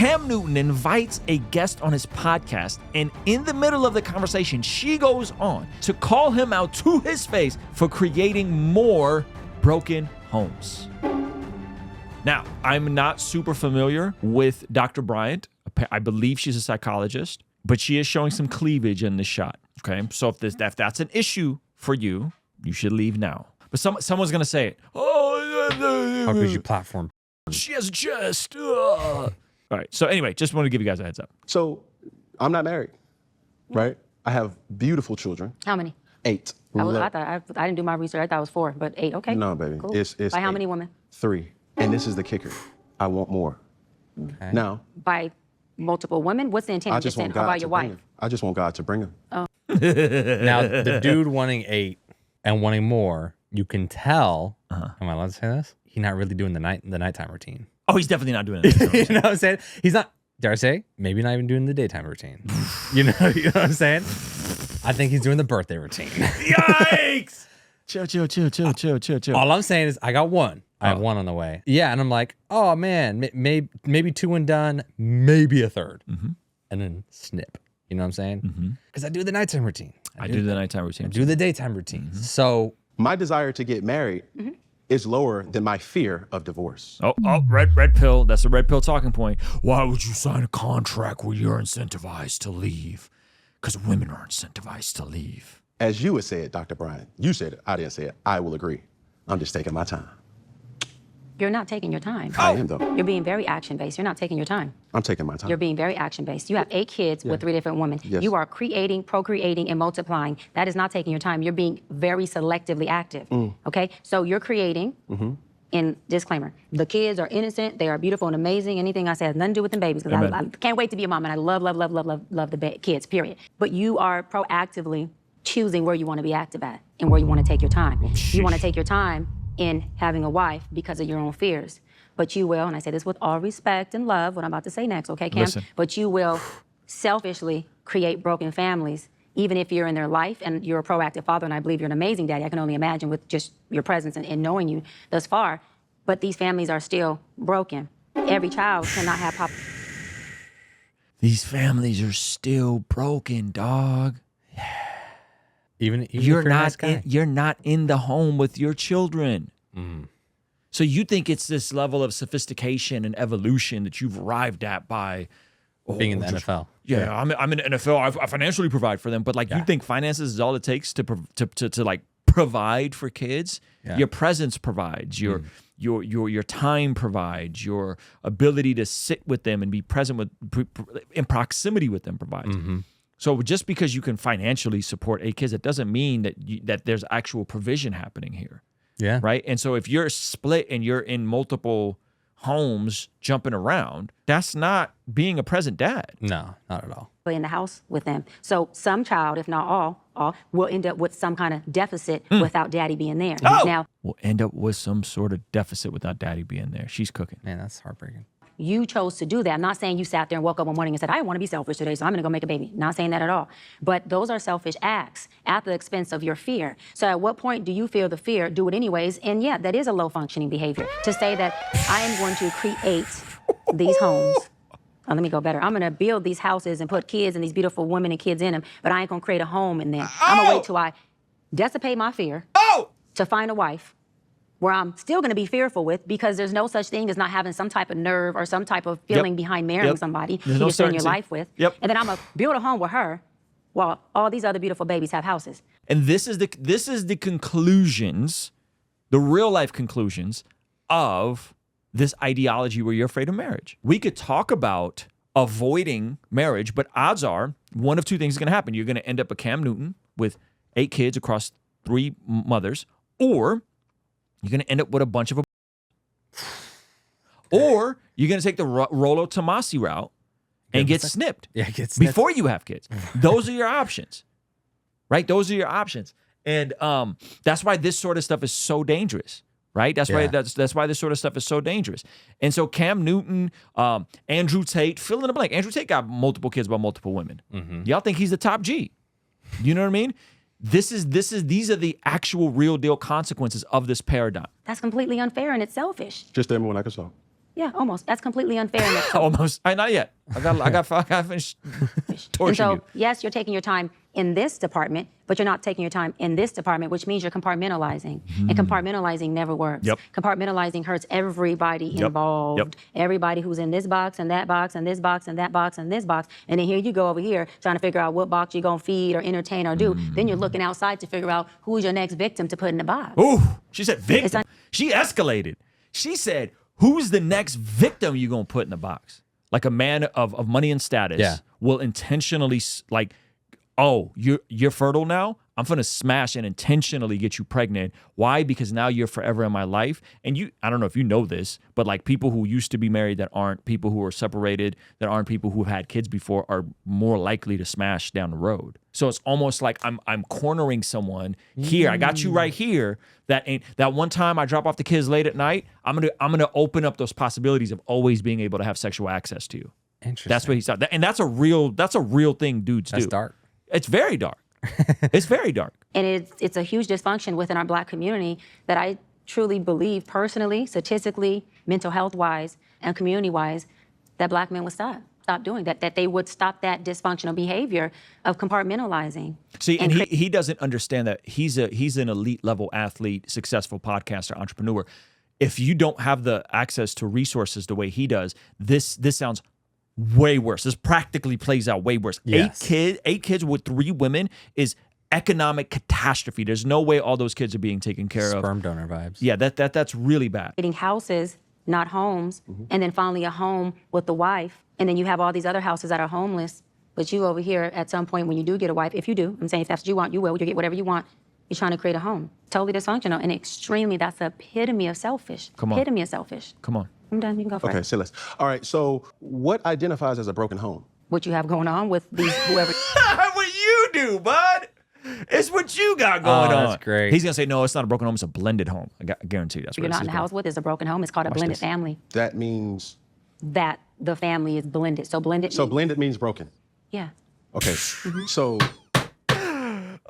Cam Newton invites a guest on his podcast, and in the middle of the conversation, she goes on to call him out to his face for creating more broken homes. Now, I'm not super familiar with Dr. Bryant. I believe she's a psychologist, but she is showing some cleavage in this shot. Okay, so if that's an issue for you, you should leave now. But someone's gonna say it. Oh, how could you platform? She has a chest. All right. So anyway, just want to give you guys a heads up. So I'm not married, right? I have beautiful children. How many? 8. I didn't do my research. I thought it was 4, but 8. Okay. No, baby. Cool. It's By how 8. many women? 3. And this is the kicker. I want more. Okay. Now. By multiple women? What's the intent? I just want God about to your bring wife? them. I just want God to bring them. Oh. Now, the dude wanting 8 and wanting more, you can tell. Am I allowed to say this? He's not really doing the nighttime routine. Oh, he's definitely not doing it. You know what I'm saying? He's not. Dare I say? Maybe not even doing the daytime routine. you know what I'm saying? I think he's doing the birthday routine. Yikes! Chill. All I'm saying is I got one. I have one on the way. Yeah, and I'm like, oh man, maybe 2 and done, maybe a third, and then snip. You know what I'm saying? Because I do the nighttime routine. I do the nighttime routine. I do the daytime routine. So my desire to get married is lower than my fear of divorce. Oh, red pill. That's a red pill talking point. Why would you sign a contract where you're incentivized to leave? Because women are incentivized to leave. As you would say it, Dr. Brian, you said it, I didn't say it. I will agree. I'm just taking my time. You're not taking your time. I am, though. You're being very action-based. You're not taking your time. I'm taking my time. You're being very action-based. You have 8 kids with 3 different women. Yes. You are creating, procreating, and multiplying. That is not taking your time. You're being very selectively active, okay? So you're creating, and disclaimer, the kids are innocent, they are beautiful and amazing. Anything I say has nothing to do with them babies, because I can't wait to be a mom, and I love the kids, period. But you are proactively choosing where you want to be active at and where you want to take your time. You want to take your time in having a wife because of your own fears. But you will, and I say this with all respect and love, what I'm about to say next, okay, Cam? Listen. But you will selfishly create broken families, even if you're in their life and you're a proactive father, and I believe you're an amazing daddy. I can only imagine with just your presence and knowing you thus far. But these families are still broken. Every child cannot have pop. These families are still broken, dog. even You're if you're a nice guy. you're not in the home with your children. So you think it's this level of sophistication and evolution that you've arrived at by being in the NFL. Yeah, I'm in the NFL. I financially provide for them, but like you think finances is all it takes to like provide for kids? Yeah. Your presence provides. Your time provides. Your ability to sit with them and be present with in proximity with them provides. So just because you can financially support 8 kids, it doesn't mean that there's actual provision happening here. Yeah. Right. And so if you're split and you're in multiple homes jumping around, that's not being a present dad. No, not at all. In the house with them. So some child, if not all will end up with some kind of deficit without daddy being there. Now, We'll end up with some sort of deficit without daddy being there. She's cooking. Man, that's heartbreaking. you chose to do that. I'm not saying you sat there and woke up one morning and said, I want to be selfish today, so I'm going to go make a baby. Not saying that at all. But those are selfish acts at the expense of your fear. So at what point do you feel the fear, do it anyways? And yeah, that is a low functioning behavior. To say that I am going to create these homes. Let me go better. I'm going to build these houses and put kids and these beautiful women and kids in them, but I ain't going to create a home in them. I'm going to wait till I dissipate my fear to find a wife where I'm still going to be fearful with, because there's no such thing as not having some type of nerve or some type of feeling behind marrying somebody There's you no spend your certainty. life with. And then I'm going to build a home with her while all these other beautiful babies have houses. And this is the conclusions, the real life conclusions of this ideology where you're afraid of marriage. We could talk about avoiding marriage, but odds are one of two things is going to happen. You're going to end up a Cam Newton with 8 kids across 3 mothers, or you're going to end up with a bunch of or you're going to take the Rollo Tomasi route and get snipped. Yeah, get snipped. Before you have kids. Those are your options, right? Those are your options. And that's why this sort of stuff is so dangerous, right? That's why that's why this sort of stuff is so dangerous. And so Cam Newton, Andrew Tate, fill in the blank. Andrew Tate got multiple kids by multiple women. Y'all think he's the top G. You know what I mean? These are the actual real deal consequences of this paradigm. That's completely unfair and it's selfish. Just tell me when I can solve. Yeah, almost. That's completely unfair. Almost. Not yet. I got finished torturing And so, you. yes, you're taking your time in this department, but you're not taking your time in this department, which means you're compartmentalizing. And compartmentalizing never works. Yep. Compartmentalizing hurts everybody involved. Yep. Everybody who's in this box and that box and this box and that box and this box. And then here you go over here trying to figure out what box you're going to feed or entertain or do. Then you're looking outside to figure out who's your next victim to put in the box. Ooh, she said victim. not- She escalated. She said, who's the next victim you going to put in the box? Like a man of money and status will intentionally, like, oh, you're fertile now? I'm going to smash and intentionally get you pregnant. Why? Because now you're forever in my life. And I don't know if you know this, but like people who used to be married that aren't, people who are separated that aren't people who have had kids before are more likely to smash down the road. So it's almost like I'm cornering someone here. I got you right here. That one time I drop off the kids late at night, I'm gonna open up those possibilities of always being able to have sexual access to you. Interesting. That's what he said. And that's a real thing dudes do. That's dark. It's very dark. It's very dark. And it's a huge dysfunction within our Black community that I truly believe personally, statistically, mental health-wise, and community-wise, that Black men would stop doing that they would stop that dysfunctional behavior of compartmentalizing. See, and he doesn't understand that he's an elite level athlete, successful podcaster, entrepreneur. If you don't have the access to resources the way he does, this sounds way worse. This practically plays out way worse. Yes. 8 kids with 3 women is economic catastrophe. There's no way all those kids are being taken care of. Sperm donor vibes. Yeah, that's really bad. Getting houses, not homes, and then finally a home with the wife, and then you have all these other houses that are homeless, but you over here at some point when you do get a wife, if you do, I'm saying if that's what you want, you will, you get whatever you want, you're trying to create a home. Totally dysfunctional and extremely, that's the epitome of selfish. Come on. Epitome of selfish. Come on. I'm done, you can go for Okay, it. say less. All right, so what identifies as a broken home? What you have going on with these, whoever. What you do, bud? It's what you got going on. That's great. He's gonna say, no, it's not a broken home, it's a blended home. I guarantee you that's what You're this not in is the house with is a broken home. It's called a blended this. family. That means, That the family is blended. So blended. so blended means broken. Yeah. Okay, so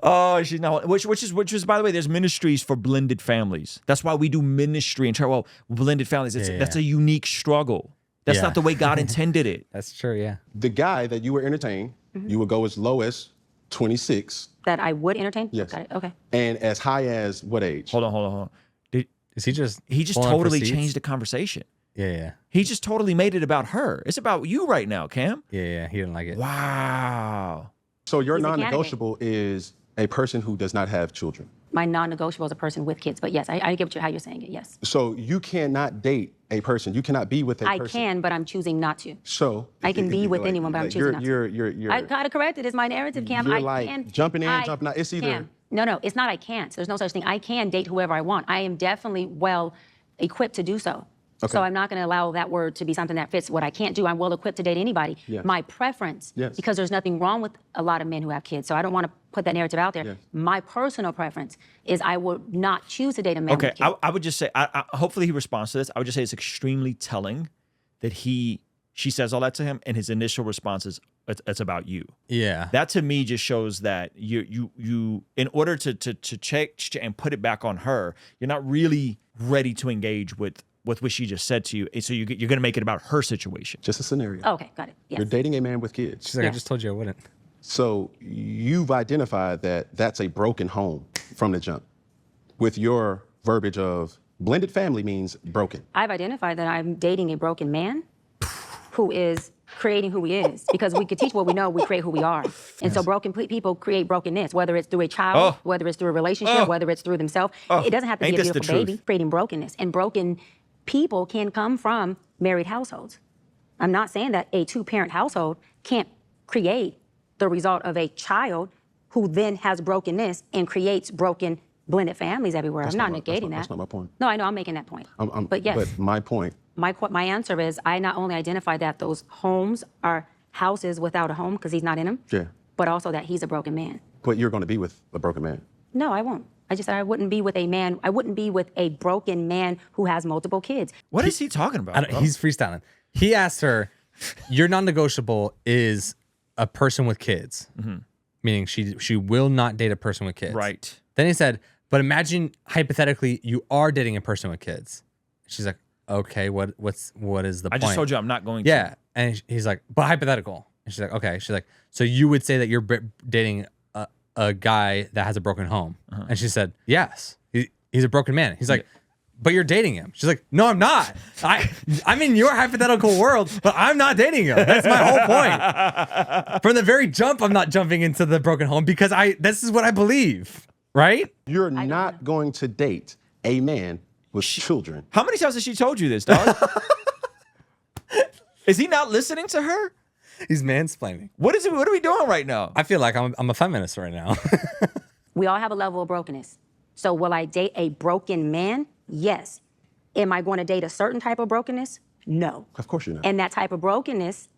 Oh, she's not. Which is by the way, there's ministries for blended families. That's why we do ministry and well, blended families. That's a unique struggle. That's not the way God intended it. That's true, yeah. the guy that you were entertaining, you would go as low as 26 That I would entertain? Yes. Got it. Okay. and as high as what age? Hold on. Is he just He just pulling up totally receipts? changed the conversation. Yeah. He just totally made it about her. It's about you right now, Cam. Yeah, he didn't like it. Wow. So your He's a non-negotiable is a person who does not have children. My non-negotiable is a person with kids, but yes, I get how you're saying it, yes. So you cannot date a person. You cannot be with a I person. can, but I'm choosing not to. So I can be with anyone, but I'm choosing not to. You're I gotta correct it. It's my narrative, Cam. You're I like can, jumping in, I jumping out. It's either- can. No, it's not I can't. There's no such thing. I can date whoever I want. I am definitely well equipped to do so. Okay. So I'm not going to allow that word to be something that fits what I can't do. I'm well equipped to date anybody. Yes. My preference, Yes. because there's nothing wrong with a lot of men who have kids, so I don't want to put that narrative out there. Yes. My personal preference is I would not choose to date a man Okay, with kids. I would just say, hopefully he responds to this. I would just say it's extremely telling that she says all that to him, and his initial response is, it's about you. Yeah. That to me just shows that you in order to check and put it back on her, you're not really ready to engage with what she just said to you. And so you're going to make it about her situation. just a scenario. Okay, got it. Yes. You're dating a man with kids. She's like, I Yes. just told you I wouldn't. So you've identified that that's a broken home from the jump. With your verbiage of blended family means broken. I've identified that I'm dating a broken man who is creating who he is, because we could teach what we know, we create who we are. And so broken people create brokenness, whether it's through a child, whether it's through a relationship, whether it's through themselves. It doesn't have to Ain't be a this the beautiful baby, truth? creating brokenness. And broken people can come from married households. I'm not saying that a 2-parent household can't create the result of a child who then has brokenness and creates broken blended families everywhere. I'm not negating that. That's not my point. No, I know, I'm making that point. But yes. But my point, My answer is I not only identify that those homes are houses without a home because he's not in them, yeah, but also that he's a broken man. but you're going to be with a broken man. No, I won't. I just said I wouldn't be with a man. I wouldn't be with a broken man who has multiple kids. What is he talking about? bro? He's freestyling. He asked her, your non-negotiable is a person with kids, meaning she will not date a person with kids. Right. Then he said, but imagine hypothetically you are dating a person with kids. She's like, okay, what is the point? I just told you I'm not going to. Yeah. And he's like, but hypothetical. And she's like, okay. She's like, so you would say that you're dating a guy that has a broken home? And she said, yes. He's a broken man. He's like, but you're dating him. She's like, no, I'm not. I'm in your hypothetical world, but I'm not dating him. That's my whole point. From the very jump, I'm not jumping into the broken home because this is what I believe, right? You're not going to date a man with children. How many times has she told you this, dog? Is he not listening to her? He's mansplaining. What are we doing right now? I feel like I'm a feminist right now. We all have a level of brokenness. So will I date a broken man? Yes. Am I going to date a certain type of brokenness? No. Of course you're not. And that type of brokenness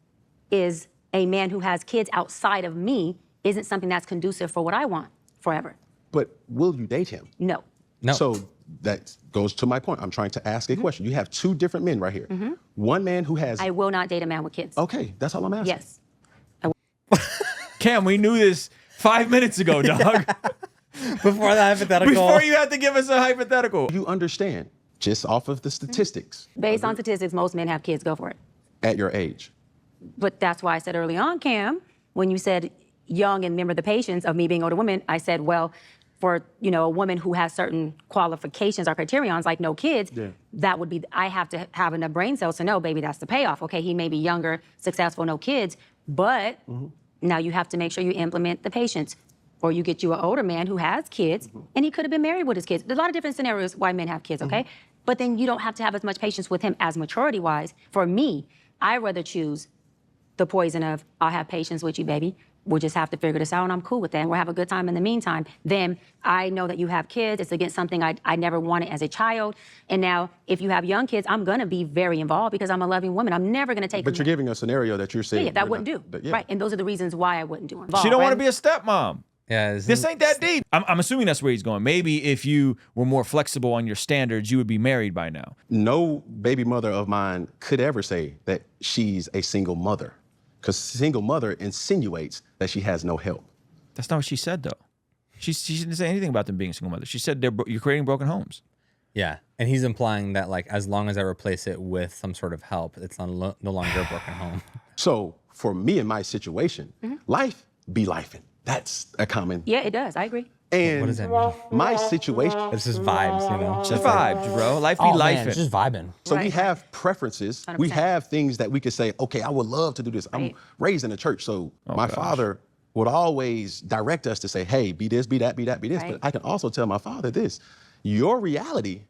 is a man who has kids outside of me isn't something that's conducive for what I want forever. But will you date him? No. No. So that goes to my point. I'm trying to ask a question. You have two different men right here. One man who has... I will not date a man with kids. Okay, that's all I'm asking. Yes. Cam, we knew this 5 minutes ago, dog. Before the hypothetical. Before you had to give us a hypothetical. You understand, just off of the statistics, Based on statistics, most men have kids. Go for it. at your age. But that's why I said early on, Cam, when you said young and remember the patience of me being older women, I said, well, for a woman who has certain qualifications or criterions like no kids, that would be, I have to have enough brain cells to know, baby, that's the payoff. Okay, he may be younger, successful, no kids, but now you have to make sure you implement the patience. Or you get you an older man who has kids, and he could have been married with his kids. There's a lot of different scenarios why men have kids, okay? But then you don't have to have as much patience with him as maturity-wise. For me, I'd rather choose the poison of, I'll have patience with you, baby. We'll just have to figure this out, and I'm cool with that. And we'll have a good time in the meantime. Then I know that you have kids. It's against something I never wanted as a child. And now, if you have young kids, I'm going to be very involved because I'm a loving woman. I'm never going to take But them you're giving a scenario that you're saying... Yeah, that wouldn't do. Right, and those are the reasons why I wouldn't do it. She don't want to be a stepmom. Yeah, this ain't that deep. I'm assuming that's where he's going. Maybe if you were more flexible on your standards, you would be married by now. No baby mother of mine could ever say that she's a single mother, because single mother insinuates that she has no help. That's not what she said, though. She didn't say anything about them being single mothers. She said you're creating broken homes. Yeah, and he's implying that like as long as I replace it with some sort of help, it's no longer a broken home. So for me in my situation, life be lifing. That's a common... Yeah, it does. I agree. And What does that mean? my situation... It's just vibes, you know? Just vibes, bro. Life be Man, lifing. it's just vibing. So we Right. have preferences. 100%. We have things that we could say, okay, I would love to do this. I'm Right. raised in a church, so my father would always direct us to say, hey, be this, be that, be that, be this. Right. But I can also tell my father this, your reality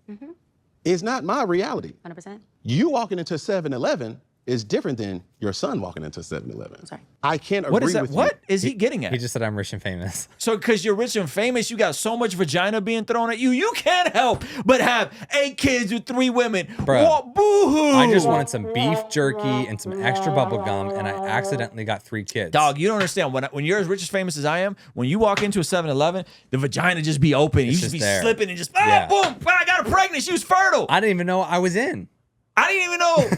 is not my reality. 100%. You walking into 7-Eleven is different than your son walking into 7-Eleven. Sorry. I can't agree What is that? with What you. is he getting at? He just said I'm rich and famous. So because you're rich and famous, you got so much vagina being thrown at you, you can't help but have 8 kids with 3 women. Bruh. Boo-hoo. I just wanted some beef jerky and some extra bubble gum, and I accidentally got 3 kids. Dog, you don't understand. When you're as rich as famous as I am, when you walk into a 7-Eleven, the vagina just be open. You just just be there. slipping and just, Yeah. boom, I got her pregnant. She was fertile. I didn't even know I was in. I didn't even know.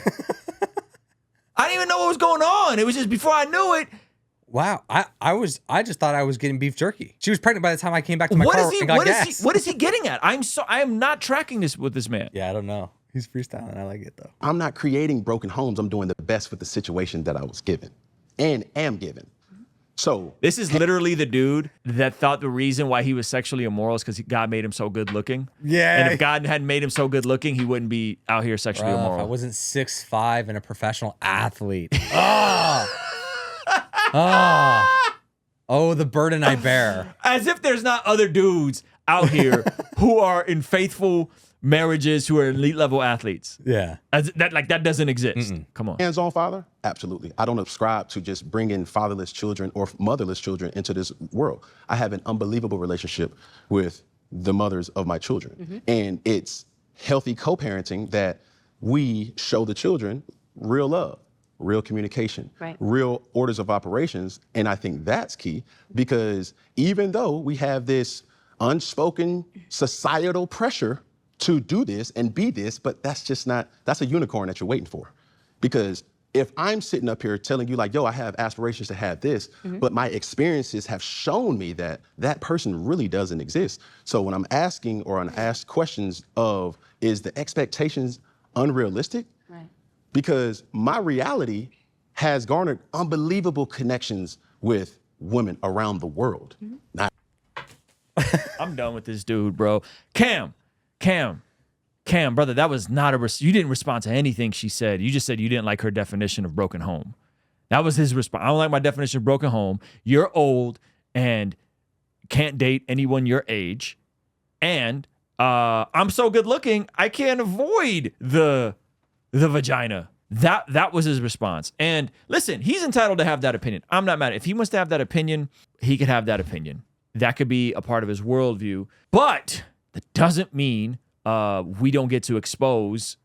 I didn't even know what was going on. It was just before I knew it. Wow, I just thought I was getting beef jerky. She was pregnant by the time I came back to my car and got gas. What is he getting at? I am not tracking this with this man. Yeah, I don't know. He's freestyling. I like it though. I'm not creating broken homes. I'm doing the best with the situation that I was given and am given. So This is literally the dude that thought the reason why he was sexually immoral is because God made him so good looking. Yeah. And if God hadn't made him so good looking, he wouldn't be out here sexually If I immoral. wasn't 6'5" and a professional athlete. Oh, the burden I bear. As if there's not other dudes out here who are in faithful marriages who are elite level athletes. Yeah. That doesn't exist. Come on. hands-on father? Absolutely. I don't subscribe to just bringing fatherless children or motherless children into this world. I have an unbelievable relationship with the mothers of my children. And it's healthy co-parenting that we show the children real love, real communication, Right. real orders of operations. And I think that's key because even though we have this unspoken societal pressure to do this and be this, but that's just not, that's a unicorn that you're waiting for. Because if I'm sitting up here telling you like, yo, I have aspirations to have this, but my experiences have shown me that that person really doesn't exist. So when I'm asking or I'm asked questions of, is the expectations unrealistic Right. because my reality has garnered unbelievable connections with women around the world. Not I'm done with this dude, bro. Cam, brother, that was not you didn't respond to anything she said. You just said you didn't like her definition of broken home. That was his response. I don't like my definition of broken home. You're old and can't date anyone your age. And I'm so good looking, I can't avoid the vagina. That was his response. And listen, he's entitled to have that opinion. I'm not mad. If he wants to have that opinion, he could have that opinion. That could be a part of his worldview. But that doesn't mean we don't get to expose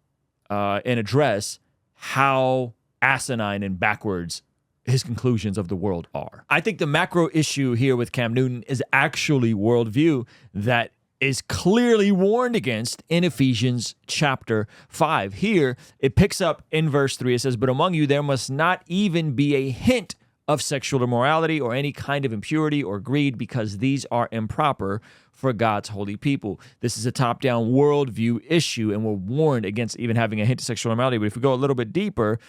and address how asinine and backwards his conclusions of the world are. I think the macro issue here with Cam Newton is actually worldview that is clearly warned against in Ephesians chapter 5. Here, it picks up in verse 3. It says, "But among you there must not even be a hint of sexual immorality or any kind of impurity or greed, because these are improper for God's holy people." This is a top-down worldview issue, and we're warned against even having a hint of sexual immorality. But if we go a little bit deeper,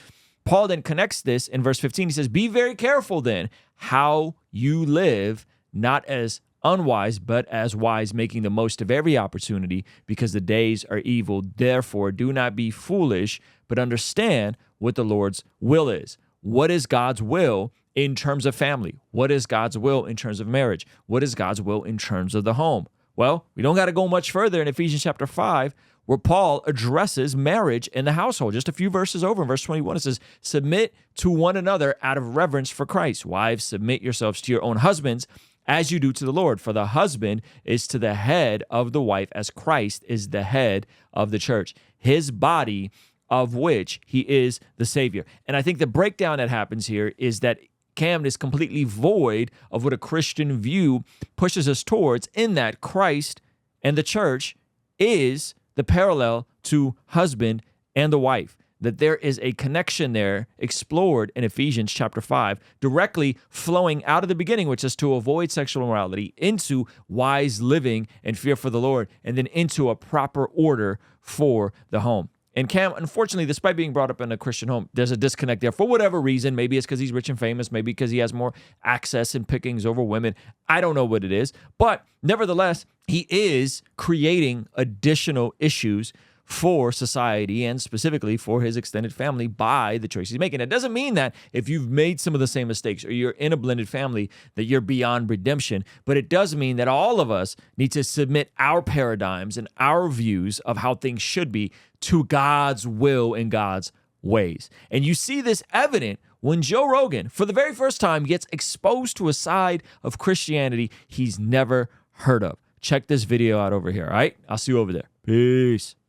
Paul then connects this in verse 15. He says, "Be very careful then how you live, not as unwise, but as wise, making the most of every opportunity, because the days are evil. Therefore, do not be foolish, but understand what the Lord's will is." What is God's will in terms of family? What is God's will in terms of marriage? What is God's will in terms of the home? Well, we don't got to go much further in Ephesians chapter 5, where Paul addresses marriage in the household. Just a few verses over in verse 21, it says, "Submit to one another out of reverence for Christ. Wives, submit yourselves to your own husbands as you do to the Lord. For the husband is to the head of the wife, as Christ is the head of the church, his body, of which he is the Savior." And I think the breakdown that happens here is that Cam is completely void of what a Christian view pushes us towards, in that Christ and the church is the parallel to husband and the wife. That there is a connection there explored in Ephesians chapter 5, directly flowing out of the beginning, which is to avoid sexual immorality, into wise living and fear for the Lord, and then into a proper order for the home. And Cam, unfortunately, despite being brought up in a Christian home, there's a disconnect there for whatever reason. Maybe it's because he's rich and famous. Maybe because he has more access and pickings over women. I don't know what it is. But nevertheless, he is creating additional issues for society and specifically for his extended family by the choice he's making. It doesn't mean that if you've made some of the same mistakes or you're in a blended family that you're beyond redemption, but it does mean that all of us need to submit our paradigms and our views of how things should be to God's will and God's ways. And you see this evident when Joe Rogan, for the very first time, gets exposed to a side of Christianity he's never heard of. Check this video out over here, all right? I'll see you over there. Peace.